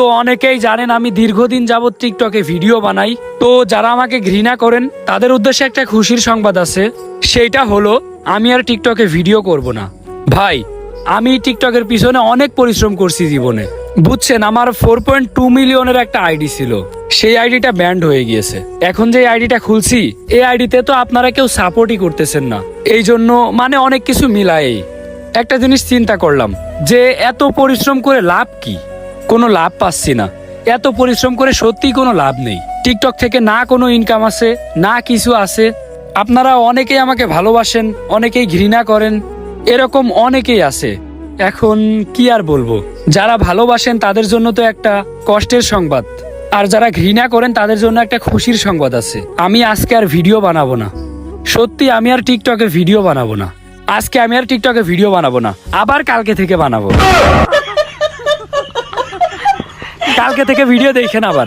তো অনেকেই জানেন আমি দীর্ঘদিন যাবত টিকটকে ভিডিও বানাই। তো যারা আমাকে ঘৃণা করেন তাদের উদ্দেশ্যে একটা খুশির সংবাদ আছে, সেইটা হলো আমি আর টিকটকে ভিডিও করব না। ভাই, আমি টিকটকের পিছনে অনেক পরিশ্রম করছি জীবনে, বুঝছেন। আমার 4.2 মিলিয়নের একটা আইডি ছিল, সেই আইডিটা ব্যান্ড হয়ে গিয়েছে। এখন যে আইডিটা খুলছি, এই আইডিতে তো আপনারা কেউ সাপোর্টই করতেছেন না। এই জন্য মানে অনেক কিছু মিলাই একটা জিনিস চিন্তা করলাম যে এত পরিশ্রম করে লাভ কি? কোনো লাভ পাচ্ছি না। এত পরিশ্রম করে সত্যিই কোনো লাভ নেই। টিকটক থেকে না কোনো ইনকাম আছে, না কিছু আছে। আপনারা অনেকেই আমাকে ভালোবাসেন, অনেকেই ঘৃণা করেন, এরকম অনেকেই আছে। এখন কি আর বলবো, যারা ভালোবাসেন তাদের জন্য তো একটা কষ্টের সংবাদ, আর যারা ঘৃণা করেন তাদের জন্য একটা খুশির সংবাদ আছে। আমি আজকে আর ভিডিও বানাবো না, সত্যি আমি আর টিকটকে ভিডিও বানাবো না। আজকে আমি আর টিকটকে ভিডিও বানাবো না, আবার কালকে থেকে বানাবো। কালকে থেকে ভিডিও দেখেন আবার।